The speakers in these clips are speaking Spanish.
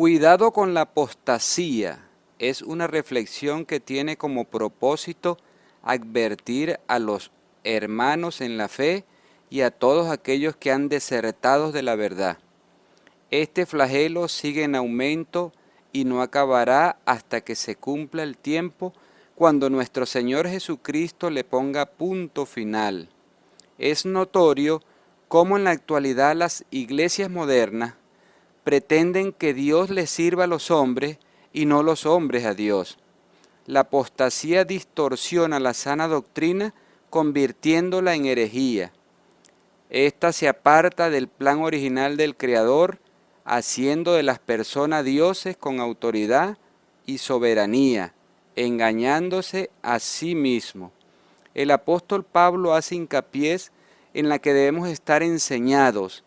Cuidado con la apostasía es una reflexión que tiene como propósito advertir a los hermanos en la fe y a todos aquellos que han desertado de la verdad. Este flagelo sigue en aumento y no acabará hasta que se cumpla el tiempo cuando nuestro Señor Jesucristo le ponga punto final. Es notorio cómo en la actualidad las iglesias modernas pretenden que Dios les sirva a los hombres y no los hombres a Dios. La apostasía distorsiona la sana doctrina convirtiéndola en herejía. Esta se aparta del plan original del Creador, haciendo de las personas dioses con autoridad y soberanía, engañándose a sí mismo. El apóstol Pablo hace hincapié en la que debemos estar enseñados,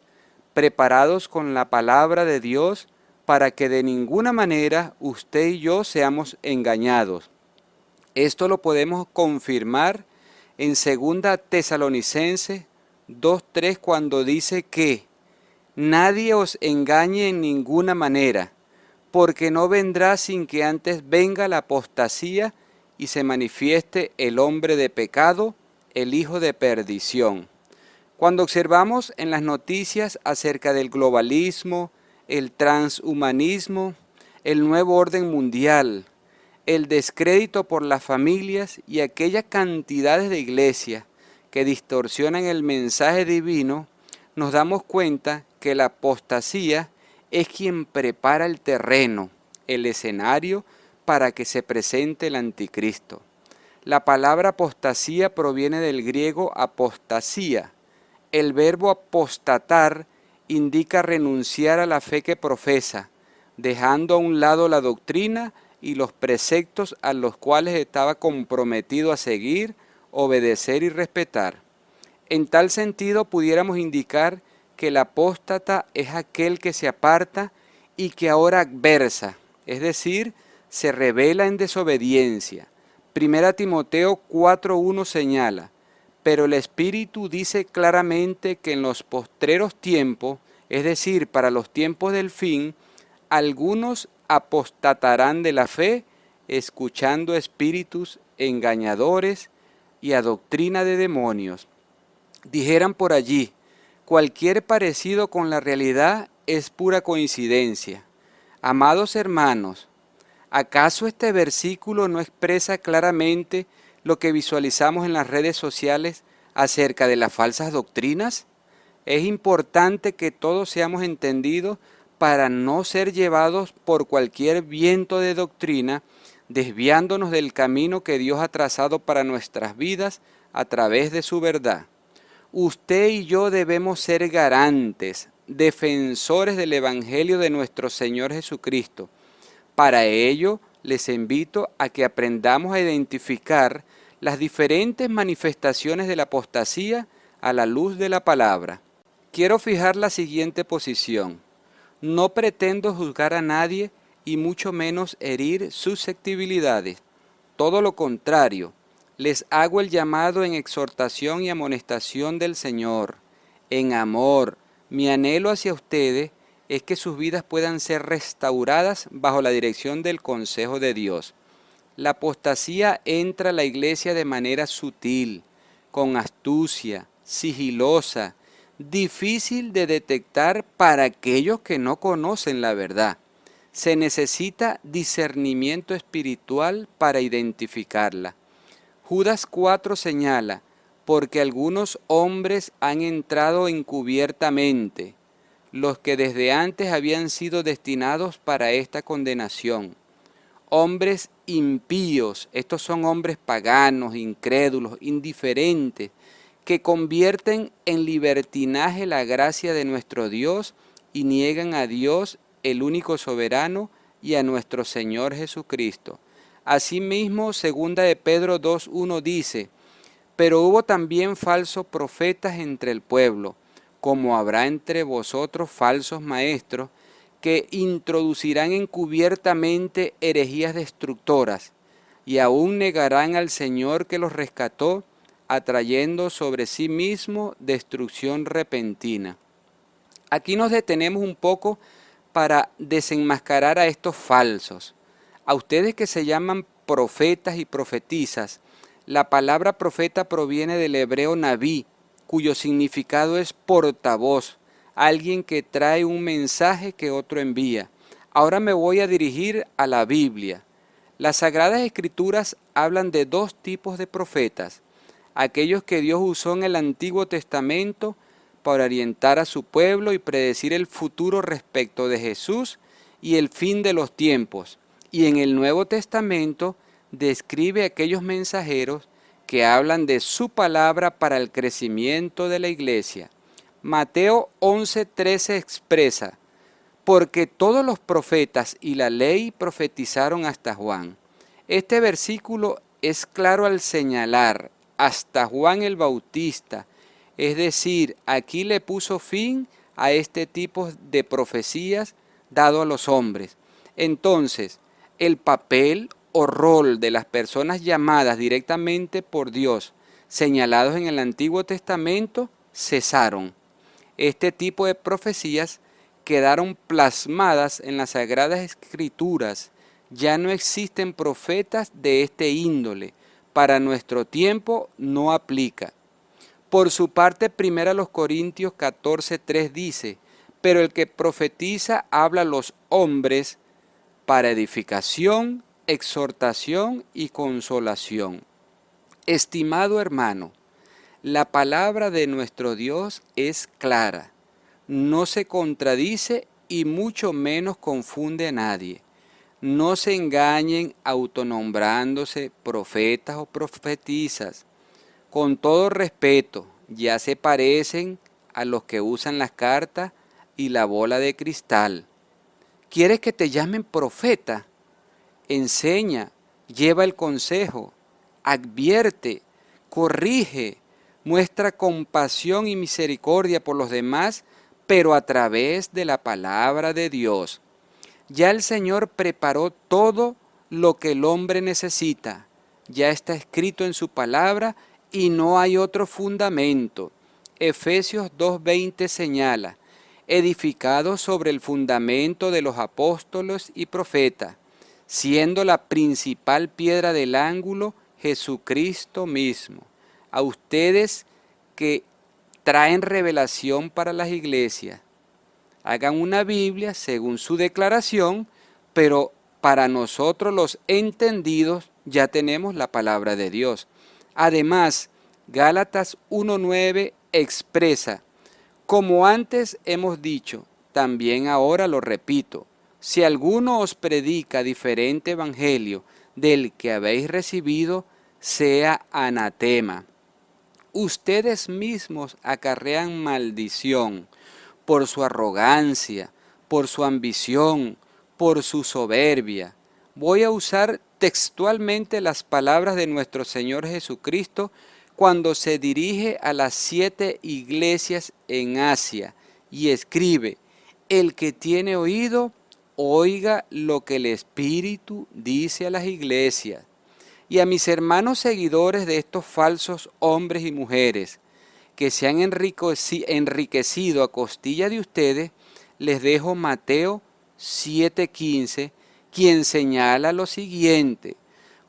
preparados con la palabra de Dios para que de ninguna manera usted y yo seamos engañados. Esto lo podemos confirmar en 2 Tesalonicenses 2:3 cuando dice que nadie os engañe en ninguna manera, porque no vendrá sin que antes venga la apostasía y se manifieste el hombre de pecado, el hijo de perdición. Cuando observamos en las noticias acerca del globalismo, el transhumanismo, el nuevo orden mundial, el descrédito por las familias y aquellas cantidades de iglesias que distorsionan el mensaje divino, nos damos cuenta que la apostasía es quien prepara el terreno, el escenario para que se presente el anticristo. La palabra apostasía proviene del griego apostasía. El verbo apostatar indica renunciar a la fe que profesa, dejando a un lado la doctrina y los preceptos a los cuales estaba comprometido a seguir, obedecer y respetar. En tal sentido, pudiéramos indicar que el apóstata es aquel que se aparta y que ahora adversa, es decir, se revela en desobediencia. 1 Timoteo 4:1 señala: pero el Espíritu dice claramente que en los postreros tiempos, es decir, para los tiempos del fin, algunos apostatarán de la fe, escuchando espíritus engañadores y a doctrina de demonios. Dijeran por allí, cualquier parecido con la realidad es pura coincidencia. Amados hermanos, ¿acaso este versículo no expresa claramente lo que visualizamos en las redes sociales acerca de las falsas doctrinas? Es importante que todos seamos entendidos para no ser llevados por cualquier viento de doctrina, desviándonos del camino que Dios ha trazado para nuestras vidas a través de su verdad. Usted y yo debemos ser garantes, defensores del Evangelio de nuestro Señor Jesucristo. Para ello, les invito a que aprendamos a identificar las diferentes manifestaciones de la apostasía a la luz de la palabra. Quiero fijar la siguiente posición. No pretendo juzgar a nadie y mucho menos herir susceptibilidades. Todo lo contrario, les hago el llamado en exhortación y amonestación del Señor. En amor, mi anhelo hacia ustedes es que sus vidas puedan ser restauradas bajo la dirección del consejo de Dios. La apostasía entra a la iglesia de manera sutil, con astucia, sigilosa, difícil de detectar para aquellos que no conocen la verdad. Se necesita discernimiento espiritual para identificarla. Judas 4 señala, porque algunos hombres han entrado encubiertamente, los que desde antes habían sido destinados para esta condenación. Hombres impíos, estos son hombres paganos, incrédulos, indiferentes, que convierten en libertinaje la gracia de nuestro Dios y niegan a Dios, el único soberano, y a nuestro Señor Jesucristo. Asimismo, 2 de Pedro 2:1 dice, pero hubo también falsos profetas entre el pueblo, como habrá entre vosotros falsos maestros, que introducirán encubiertamente herejías destructoras, y aún negarán al Señor que los rescató, atrayendo sobre sí mismo destrucción repentina. Aquí nos detenemos un poco para desenmascarar a estos falsos. A ustedes que se llaman profetas y profetizas, la palabra profeta proviene del hebreo naví, cuyo significado es portavoz, alguien que trae un mensaje que otro envía. Ahora me voy a dirigir a la Biblia. Las Sagradas Escrituras hablan de dos tipos de profetas: aquellos que Dios usó en el Antiguo Testamento para orientar a su pueblo y predecir el futuro respecto de Jesús y el fin de los tiempos, y en el Nuevo Testamento describe a aquellos mensajeros que hablan de su palabra para el crecimiento de la iglesia. Mateo 11:13 expresa: porque todos los profetas y la ley profetizaron hasta Juan. Este versículo es claro al señalar hasta Juan el Bautista, es decir, aquí le puso fin a este tipo de profecías dado a los hombres. Entonces, el papel o rol de las personas llamadas directamente por Dios, señalados en el Antiguo Testamento, cesaron. Este tipo de profecías quedaron plasmadas en las Sagradas Escrituras. Ya no existen profetas de este índole. Para nuestro tiempo no aplica. Por su parte, 1 Corintios 14:3 dice: pero el que profetiza habla a los hombres para edificación, exhortación y consolación. Estimado hermano, la palabra de nuestro Dios es clara, no se contradice y mucho menos confunde a nadie. No se engañen autonombrándose profetas o profetizas. Con todo respeto, ya se parecen a los que usan las cartas y la bola de cristal. ¿Quieres que te llamen profeta? Enseña, lleva el consejo, advierte, corrige, muestra compasión y misericordia por los demás, pero a través de la palabra de Dios. Ya el Señor preparó todo lo que el hombre necesita. Ya está escrito en su palabra y no hay otro fundamento. Efesios 2:20 señala: edificado sobre el fundamento de los apóstoles y profetas, siendo la principal piedra del ángulo Jesucristo mismo. A ustedes que traen revelación para las iglesias, hagan una Biblia según su declaración, pero para nosotros los entendidos ya tenemos la palabra de Dios. Además, Gálatas 1:9 expresa: como antes hemos dicho, también ahora lo repito, si alguno os predica diferente evangelio del que habéis recibido, sea anatema. Ustedes mismos acarrean maldición por su arrogancia, por su ambición, por su soberbia. Voy a usar textualmente las palabras de nuestro Señor Jesucristo cuando se dirige a las 7 iglesias en Asia y escribe: el que tiene oído, oiga lo que el Espíritu dice a las iglesias. Y a mis hermanos seguidores de estos falsos hombres y mujeres que se han enriquecido a costilla de ustedes, les dejo Mateo 7:15, quien señala lo siguiente: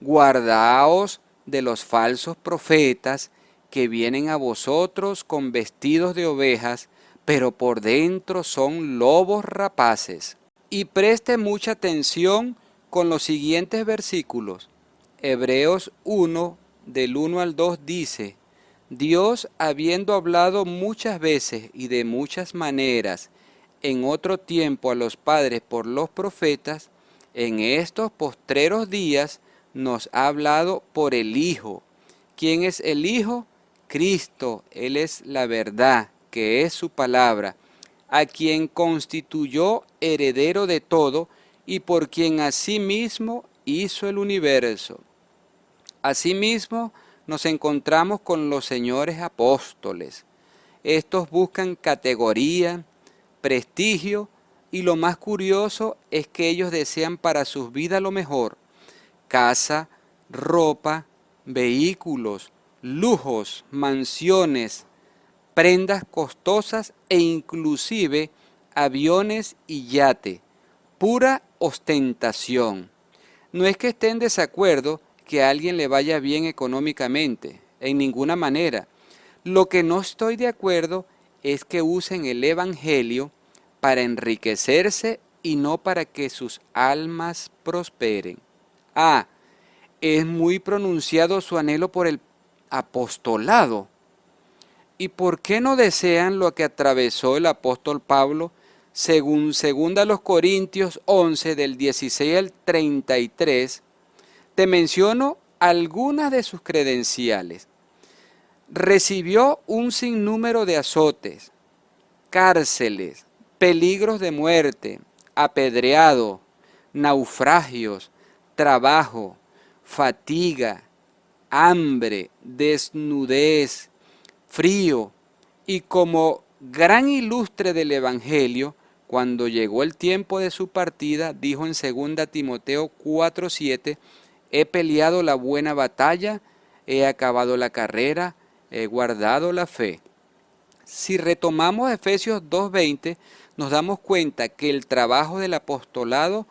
guardaos de los falsos profetas que vienen a vosotros con vestidos de ovejas, pero por dentro son lobos rapaces. Y preste mucha atención con los siguientes versículos. Hebreos 1, del 1 al 2 dice: Dios, habiendo hablado muchas veces y de muchas maneras en otro tiempo a los padres por los profetas, en estos postreros días nos ha hablado por el Hijo. ¿Quién es el Hijo? Cristo. Él es la verdad, que es su palabra, a quien constituyó heredero de todo y por quien asimismo hizo el universo. Asimismo, nos encontramos con los señores apóstoles. Estos buscan categoría, prestigio, y lo más curioso es que ellos desean para sus vidas lo mejor: casa, ropa, vehículos, lujos, mansiones, prendas costosas e inclusive aviones y yate, pura ostentación. No es que esté en desacuerdo que a alguien le vaya bien económicamente, en ninguna manera. Lo que no estoy de acuerdo es que usen el Evangelio para enriquecerse y no para que sus almas prosperen. Ah, es muy pronunciado su anhelo por el apostolado. ¿Y por qué no desean lo que atravesó el apóstol Pablo según 2 Corintios 11 del 16 al 33? Te menciono algunas de sus credenciales. Recibió un sinnúmero de azotes, cárceles, peligros de muerte, apedreado, naufragios, trabajo, fatiga, hambre, desnudez, frío, y como gran ilustre del Evangelio, cuando llegó el tiempo de su partida, dijo en 2 Timoteo 4:7, he peleado la buena batalla, he acabado la carrera, he guardado la fe. Si retomamos Efesios 2:20, nos damos cuenta que el trabajo del apostolado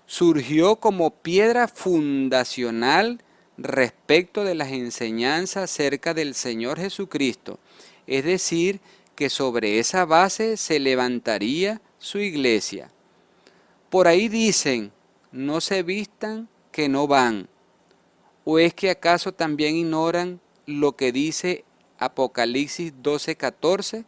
surgió como piedra fundacional respecto de las enseñanzas acerca del Señor Jesucristo, es decir, que sobre esa base se levantaría su iglesia. Por ahí dicen, no se vistan que no van, ¿o es que acaso también ignoran lo que dice Apocalipsis 12:14?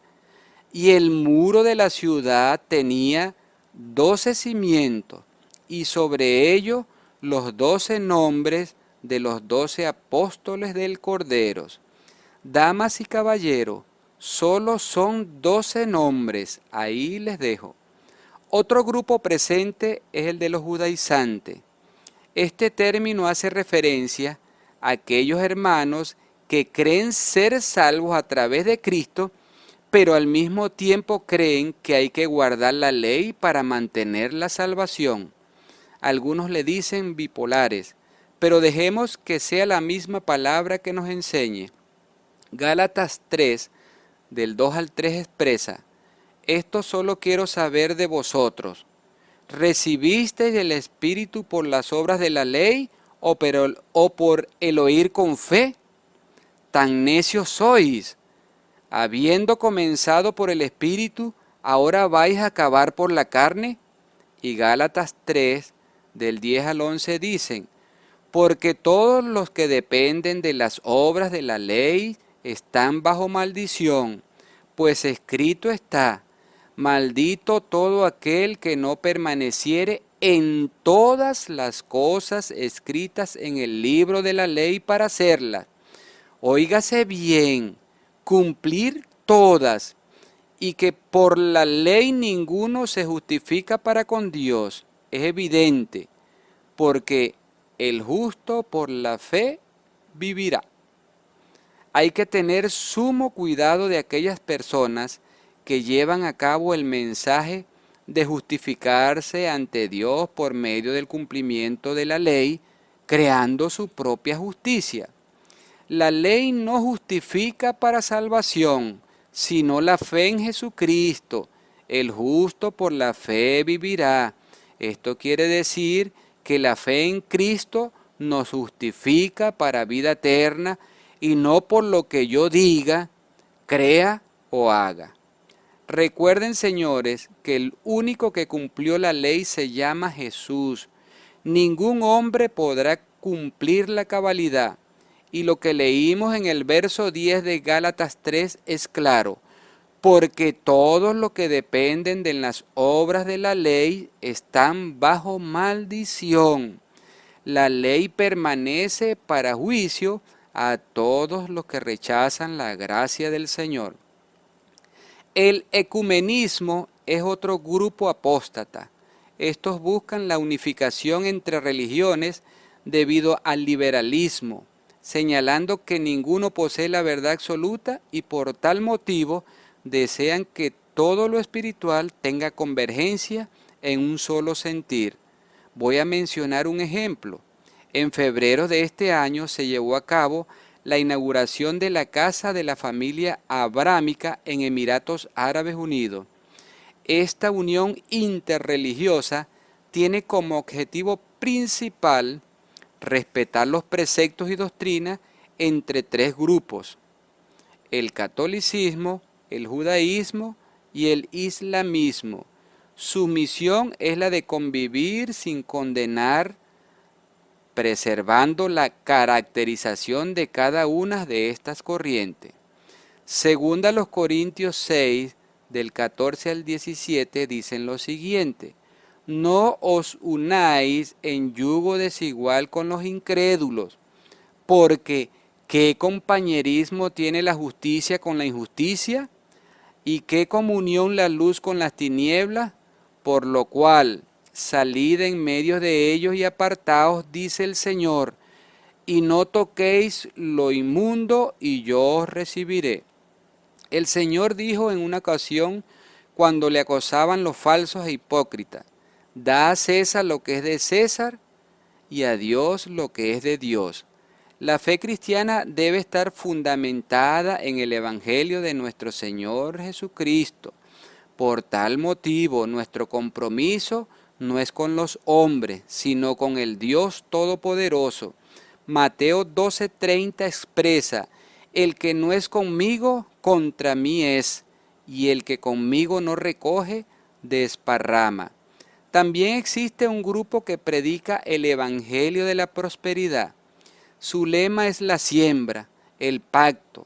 Y el muro de la ciudad tenía 12 cimientos, y sobre ellos los 12 nombres de los 12 apóstoles del Cordero. Damas y caballeros, solo son 12 nombres, ahí les dejo. Otro grupo presente es el de los judaizantes. Este término hace referencia a aquellos hermanos que creen ser salvos a través de Cristo, pero al mismo tiempo creen que hay que guardar la ley para mantener la salvación. Algunos le dicen bipolares, pero dejemos que sea la misma palabra que nos enseñe. Gálatas 3, del 2 al 3 expresa, esto solo quiero saber de vosotros. ¿Recibisteis el Espíritu por las obras de la ley o por el oír con fe? Tan necios sois. Habiendo comenzado por el Espíritu, ¿ahora vais a acabar por la carne? Y Gálatas 3, del 10 al 11 dicen, porque todos los que dependen de las obras de la ley están bajo maldición, pues escrito está, maldito todo aquel que no permaneciere en todas las cosas escritas en el libro de la ley para hacerlas. Óigase bien, cumplir todas, y que por la ley ninguno se justifica para con Dios, es evidente, porque el justo por la fe vivirá. Hay que tener sumo cuidado de aquellas personas que llevan a cabo el mensaje de justificarse ante Dios por medio del cumplimiento de la ley, creando su propia justicia. La ley no justifica para salvación, sino la fe en Jesucristo. El justo por la fe vivirá. Esto quiere decir que la fe en Cristo nos justifica para vida eterna y no por lo que yo diga, crea o haga. Recuerden, señores, que el único que cumplió la ley se llama Jesús. Ningún hombre podrá cumplir la cabalidad. Y lo que leímos en el verso 10 de Gálatas 3 es claro, porque todos los que dependen de las obras de la ley están bajo maldición. La ley permanece para juicio a todos los que rechazan la gracia del Señor. El ecumenismo es otro grupo apóstata. Estos buscan la unificación entre religiones debido al liberalismo, señalando que ninguno posee la verdad absoluta y por tal motivo desean que todo lo espiritual tenga convergencia en un solo sentir. Voy a mencionar un ejemplo. En febrero de este año se llevó a cabo la inauguración de la Casa de la Familia Abrámica en Emiratos Árabes Unidos. Esta unión interreligiosa tiene como objetivo principal respetar los preceptos y doctrinas entre tres grupos: el catolicismo, el judaísmo y el islamismo. Su misión es la de convivir sin condenar, preservando la caracterización de cada una de estas corrientes. Segunda los Corintios 6, del 14 al 17, dicen lo siguiente: no os unáis en yugo desigual con los incrédulos, porque ¿qué compañerismo tiene la justicia con la injusticia? ¿Y qué comunión la luz con las tinieblas? Por lo cual, salid en medio de ellos y apartaos, dice el Señor, y no toquéis lo inmundo, y yo os recibiré. El Señor dijo en una ocasión, cuando le acosaban los falsos e hipócritas: da a César lo que es de César y a Dios lo que es de Dios. La fe cristiana debe estar fundamentada en el Evangelio de nuestro Señor Jesucristo. Por tal motivo, nuestro compromiso no es con los hombres, sino con el Dios Todopoderoso. Mateo 12:30 expresa: el que no es conmigo, contra mí es, y el que conmigo no recoge, desparrama. También existe un grupo que predica el Evangelio de la prosperidad. Su lema es la siembra, el pacto.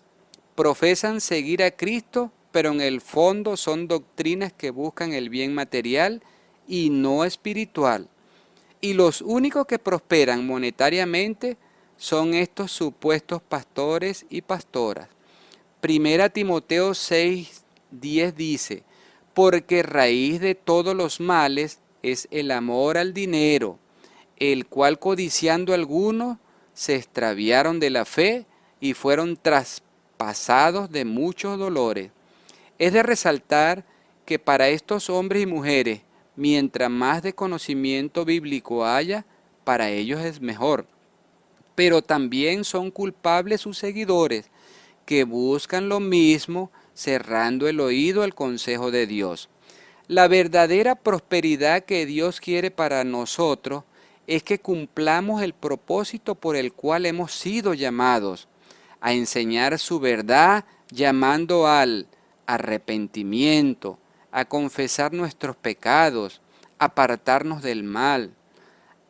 Profesan seguir a Cristo, pero en el fondo son doctrinas que buscan el bien material y no espiritual. Y los únicos que prosperan monetariamente son estos supuestos pastores y pastoras. Primera Timoteo 6:10 dice: porque raíz de todos los males es el amor al dinero, el cual codiciando algunos se extraviaron de la fe y fueron traspasados de muchos dolores. Es de resaltar que para estos hombres y mujeres, mientras más de conocimiento bíblico haya, para ellos es mejor. Pero también son culpables sus seguidores, que buscan lo mismo, cerrando el oído al consejo de Dios. La verdadera prosperidad que Dios quiere para nosotros es que cumplamos el propósito por el cual hemos sido llamados, a enseñar su verdad, llamando al arrepentimiento, a confesar nuestros pecados, apartarnos del mal,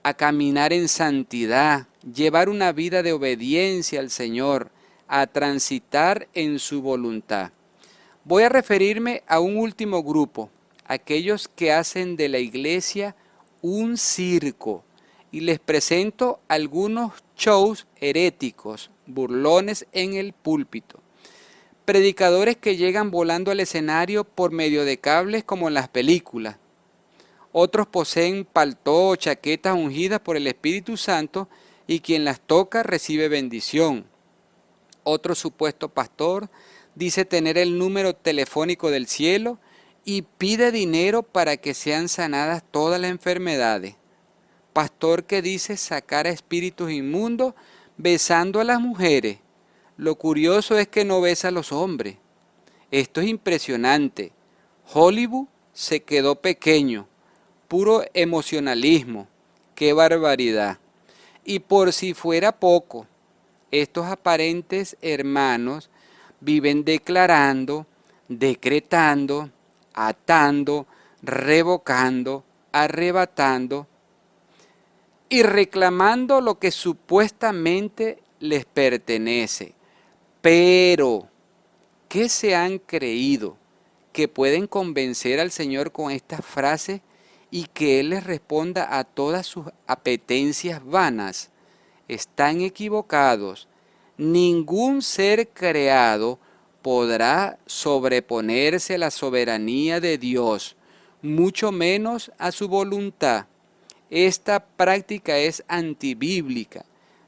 a caminar en santidad, llevar una vida de obediencia al Señor, a transitar en su voluntad. Voy a referirme a un último grupo, aquellos que hacen de la iglesia un circo, y les presento algunos shows heréticos, burlones en el púlpito. Predicadores que llegan volando al escenario por medio de cables como en las películas. Otros poseen paltó o chaquetas ungidas por el Espíritu Santo y quien las toca recibe bendición. Otro supuesto pastor dice tener el número telefónico del cielo y pide dinero para que sean sanadas todas las enfermedades. Pastor que dice sacar a espíritus inmundos besando a las mujeres. Lo curioso es que no besa a los hombres. Esto es impresionante. Hollywood se quedó pequeño. Puro emocionalismo. ¡Qué barbaridad! Y por si fuera poco, estos aparentes hermanos viven declarando, decretando, atando, revocando, arrebatando y reclamando lo que supuestamente les pertenece. Pero, ¿qué se han creído? ¿Que pueden convencer al Señor con estas frases y que Él les responda a todas sus apetencias vanas? Están equivocados. Ningún ser creado podrá sobreponerse a la soberanía de Dios, mucho menos a su voluntad. Esta práctica es antibíblica,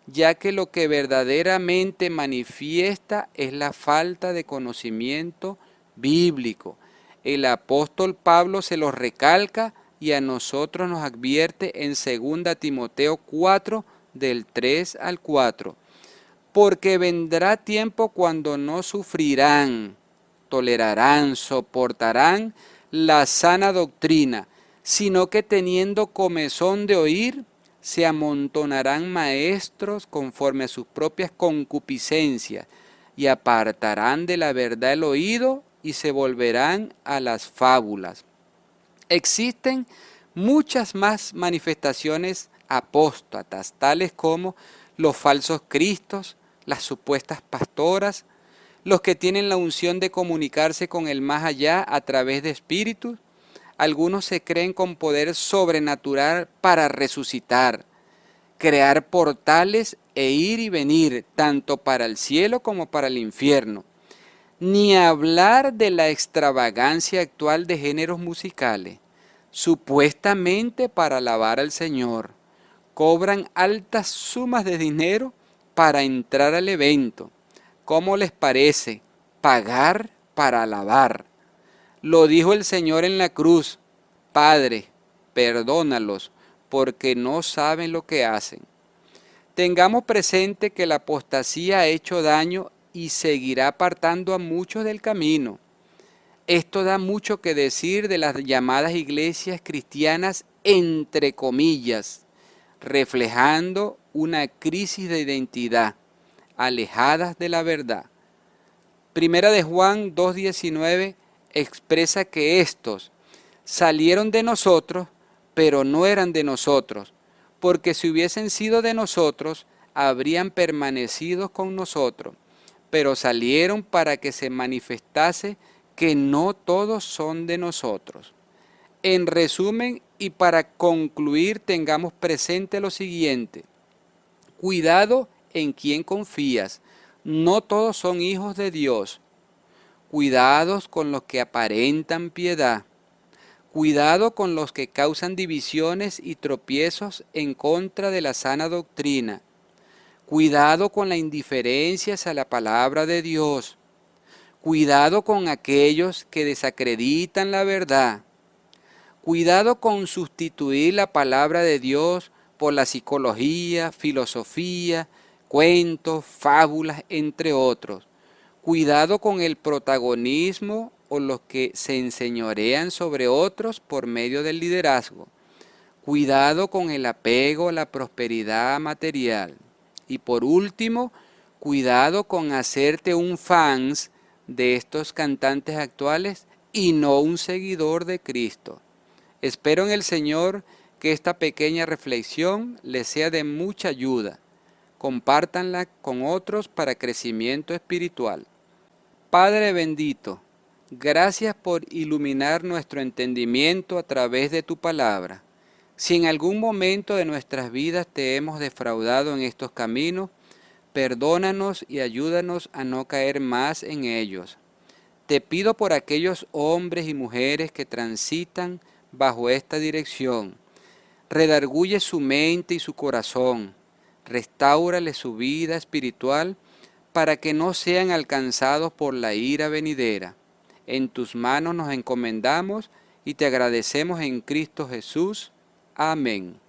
ya que lo que verdaderamente manifiesta es la falta de conocimiento bíblico. El apóstol Pablo se lo recalca y a nosotros nos advierte en 2 Timoteo 4, del 3 al 4. Porque vendrá tiempo cuando no sufrirán, tolerarán, soportarán la sana doctrina, sino que teniendo comezón de oír, se amontonarán maestros conforme a sus propias concupiscencias, y apartarán de la verdad el oído y se volverán a las fábulas. Existen muchas más manifestaciones apóstatas, tales como los falsos cristos, las supuestas pastoras, los que tienen la unción de comunicarse con el más allá a través de espíritus. Algunos se creen con poder sobrenatural para resucitar, crear portales e ir y venir, tanto para el cielo como para el infierno. Ni hablar de la extravagancia actual de géneros musicales, supuestamente para alabar al Señor. Cobran altas sumas de dinero para entrar al evento. ¿Cómo les parece? Pagar para alabar. Lo dijo el Señor en la cruz: Padre, perdónalos, porque no saben lo que hacen. Tengamos presente que la apostasía ha hecho daño y seguirá apartando a muchos del camino. Esto da mucho que decir de las llamadas iglesias cristianas entre comillas, reflejando una crisis de identidad, alejadas de la verdad. Primera de Juan 2:19 expresa que estos salieron de nosotros, pero no eran de nosotros, porque si hubiesen sido de nosotros, habrían permanecido con nosotros, pero salieron para que se manifestase que no todos son de nosotros. En resumen, y para concluir, tengamos presente lo siguiente: cuidado en quién confías, no todos son hijos de Dios. Cuidados con los que aparentan piedad. Cuidado con los que causan divisiones y tropiezos en contra de la sana doctrina. Cuidado con la indiferencia hacia la palabra de Dios. Cuidado con aquellos que desacreditan la verdad. Cuidado con sustituir la palabra de Dios por la psicología, filosofía, cuentos, fábulas, entre otros. Cuidado con el protagonismo o los que se enseñorean sobre otros por medio del liderazgo. Cuidado con el apego a la prosperidad material. Y por último, cuidado con hacerte un fans de estos cantantes actuales y no un seguidor de Cristo. Espero en el Señor que esta pequeña reflexión les sea de mucha ayuda. Compártanla con otros para crecimiento espiritual. Padre bendito, gracias por iluminar nuestro entendimiento a través de tu palabra. Si en algún momento de nuestras vidas te hemos defraudado en estos caminos, perdónanos y ayúdanos a no caer más en ellos. Te pido por aquellos hombres y mujeres que transitan bajo esta dirección. Redarguye su mente y su corazón. Restáurale su vida espiritual para que no sean alcanzados por la ira venidera. En tus manos nos encomendamos y te agradecemos en Cristo Jesús. Amén.